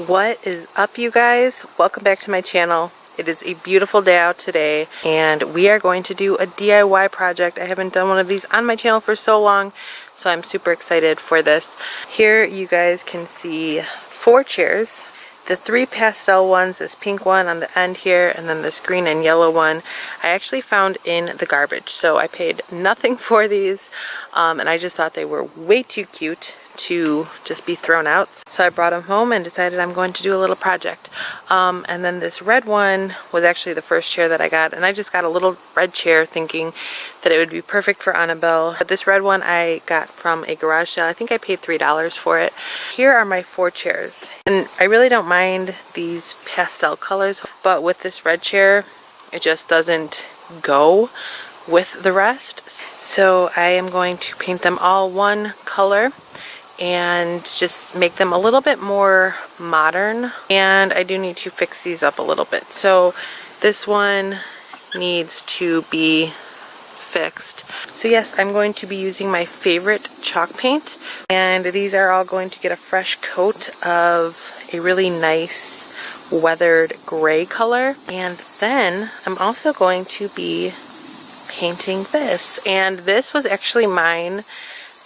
What is up, you guys? Welcome back to my channel. It is a beautiful day out today and we are going to do a DIY project. I haven't done one of these on my channel for so long, so I'm super excited for this. Here you guys can see 4 chairs. The 3 pastel ones, this pink one on the end here, and then this green and yellow one, I actually found in the garbage. So I paid nothing for these, and I just thought they were way too cute to just be thrown out. So I brought them home and decided I'm going to do a little project. And then this red one was actually the first chair that I got, and I just got a little red chair thinking that it would be perfect for Annabelle. But this red one I got from a garage sale. I think I paid $3 for it. Here are my 4 chairs. And I really don't mind these pastel colors, but with this red chair, it just doesn't go with the rest. So I am going to paint them all one color and just make them a little bit more modern. And I do need to fix these up a little bit. So this one needs to be fixed. So yes, I'm going to be using my favorite chalk paint, and these are all going to get a fresh coat of a really nice weathered gray color. And then I'm also going to be painting this, and this was actually mine,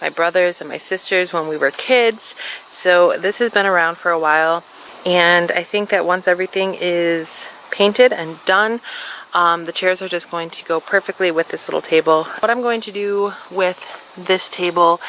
my brother's and my sister's when we were kids. So this has been around for a while, and I think that once everything is painted and done, the chairs are just going to go perfectly with this little table. What I'm going to do with this table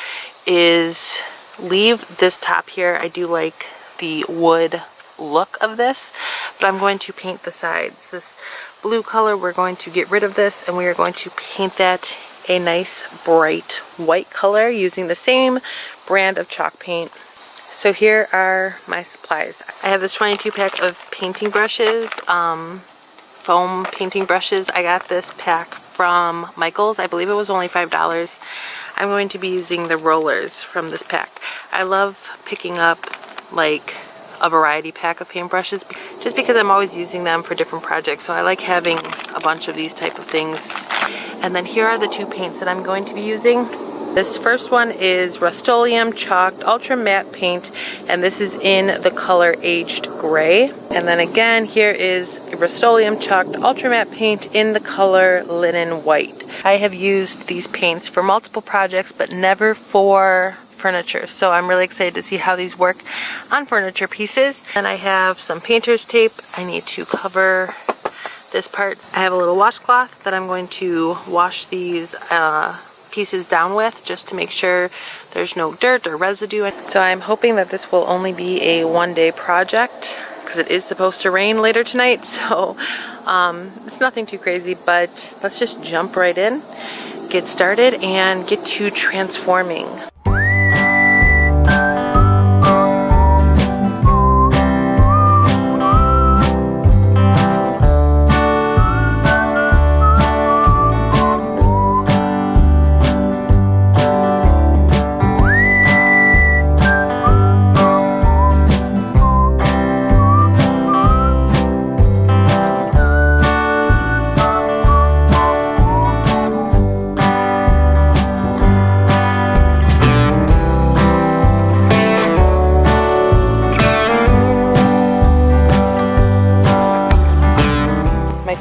is leave this top here. I do like the wood look of this, but I'm going to paint the sides. This blue color, we're going to get rid of this, and we are going to paint that a nice bright white color using the same brand of chalk paint. So here are my supplies. I have this 22 pack of painting brushes, foam painting brushes. I got this pack from Michael's. I believe it was only $5. I'm going to be using the rollers from this pack. I love picking up like a variety pack of paintbrushes just because I'm always using them for different projects. So I like having a bunch of these type of things. And then here are the 2 paints that I'm going to be using. This first one is Rust-Oleum Chalked Ultra Matte Paint, and this is in the color Aged Gray. And then again, here is a Rust-Oleum Chalked Ultra Matte Paint in the color Linen White. I have used these paints for multiple projects, but never for furniture. So I'm really excited to see how these work on furniture pieces. And I have some painter's tape. I need to cover this part. I have a little washcloth that I'm going to wash these pieces down with, just to make sure there's no dirt or residue. So I'm hoping that this will only be a one-day project because it is supposed to rain later tonight. So it's nothing too crazy, but let's just jump right in, get started, and get to transforming.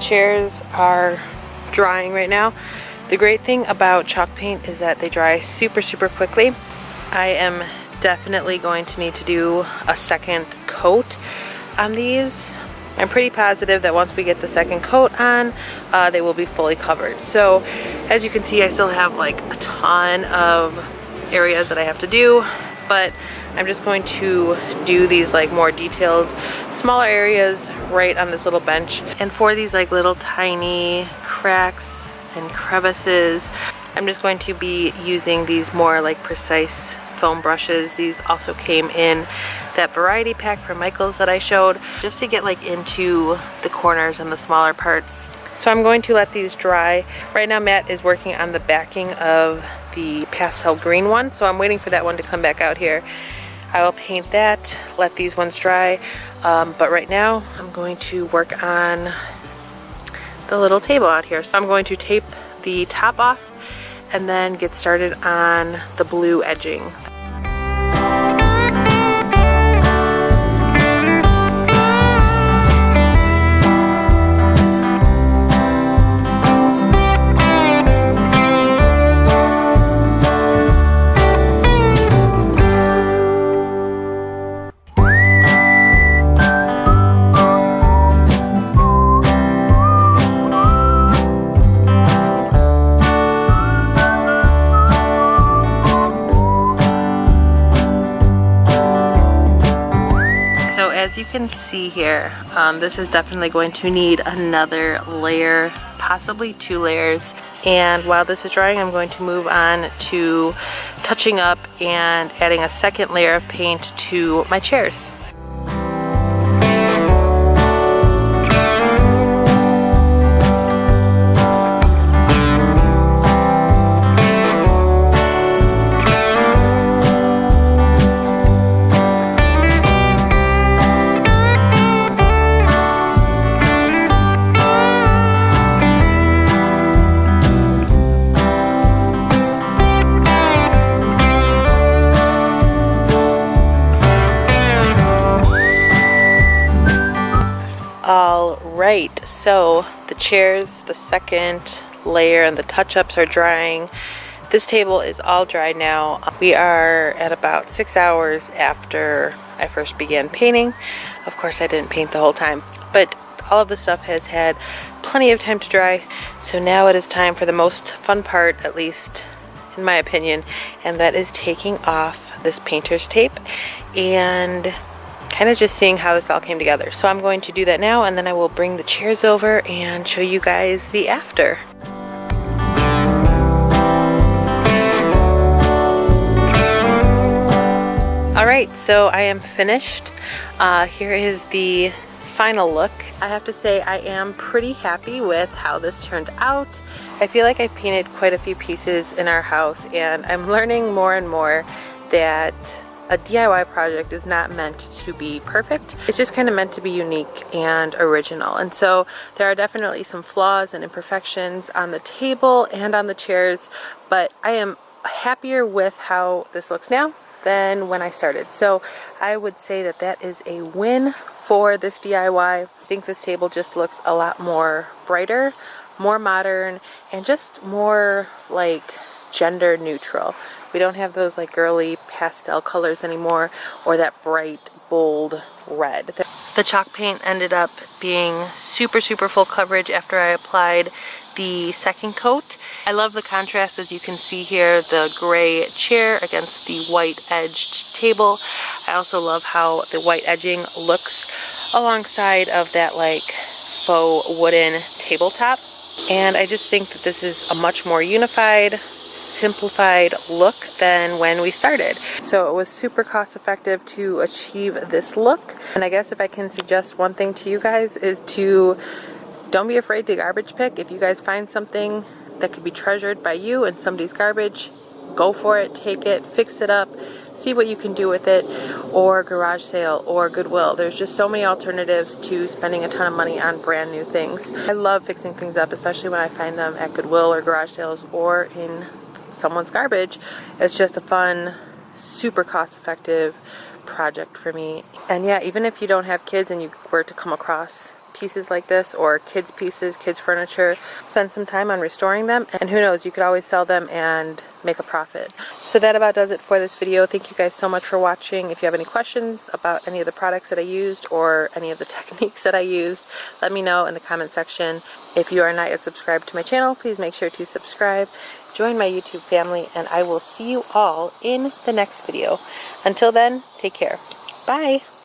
Chairs are drying right now. The great thing about chalk paint is that they dry super quickly. I am definitely going to need to do a second coat on these. I'm pretty positive that once we get the second coat on, they will be fully covered. So as you can see, I still have like a ton of areas that I have to do, but I'm just going to do these like more detailed, smaller areas right on this little bench. And for these like little tiny cracks and crevices, I'm just going to be using these more like precise foam brushes. These also came in that variety pack from Michael's that I showed, just to get like into the corners and the smaller parts. So I'm going to let these dry. Right now Matt is working on the backing of the pastel green one, so I'm waiting for that one to come back out here. I will paint that, let these ones dry, but right now I'm going to work on the little table out here. So I'm going to tape the top off and then get started on the blue edging. as you can see here, this is definitely going to need another layer, possibly 2 layers. And while this is drying, I'm going to move on to touching up and adding a second layer of paint to my chairs. Alright, so the chairs, the second layer, and the touch-ups are drying. This table is all dry now. We are at about 6 hours after I first began painting. Of course, I didn't paint the whole time, but all of the stuff has had plenty of time to dry. So now it is time for the most fun part, at least in my opinion, and that is taking off this painter's tape and kind of just seeing how this all came together. So I'm going to do that now, and then I will bring the chairs over and show you guys the after. Alright, so I am finished. Here is the final look. I have to say I am pretty happy with how this turned out. I feel like I've painted quite a few pieces in our house, and I'm learning more and more that a DIY project is not meant to be perfect. It's just kind of meant to be unique and original. And so there are definitely some flaws and imperfections on the table and on the chairs, but I am happier with how this looks now than when I started. So I would say that that is a win for this DIY. I think this table just looks a lot more brighter, more modern, and just more like gender neutral. We don't have those like girly pastel colors anymore, or that bright, bold red. The chalk paint ended up being super full coverage after I applied the second coat. I love the contrast, as you can see here, the gray chair against the white edged table. I also love how the white edging looks alongside of that like faux wooden tabletop. And I just think that this is a much more unified, simplified look than when we started. So it was super cost effective to achieve this look. And I guess if I can suggest one thing to you guys is to don't be afraid to garbage pick. If you guys find something that could be treasured by you in somebody's garbage, go for it, take it, fix it up, see what you can do with it, or garage sale or Goodwill. There's just so many alternatives to spending a ton of money on brand new things. I love fixing things up, especially when I find them at Goodwill or garage sales or in someone's garbage. It's just a fun, super cost-effective project for me. And yeah, even if you don't have kids and you were to come across pieces like this, or kids pieces, kids furniture, spend some time on restoring them, and who knows, you could always sell them and make a profit. So that about does it for this video. Thank you guys so much for watching. If you have any questions about any of the products that I used or any of the techniques that I used, let me know in the comment section. If you are not yet subscribed to my channel, please make sure to subscribe, join my YouTube family, and I will see you all in the next video. Until then, take care. Bye!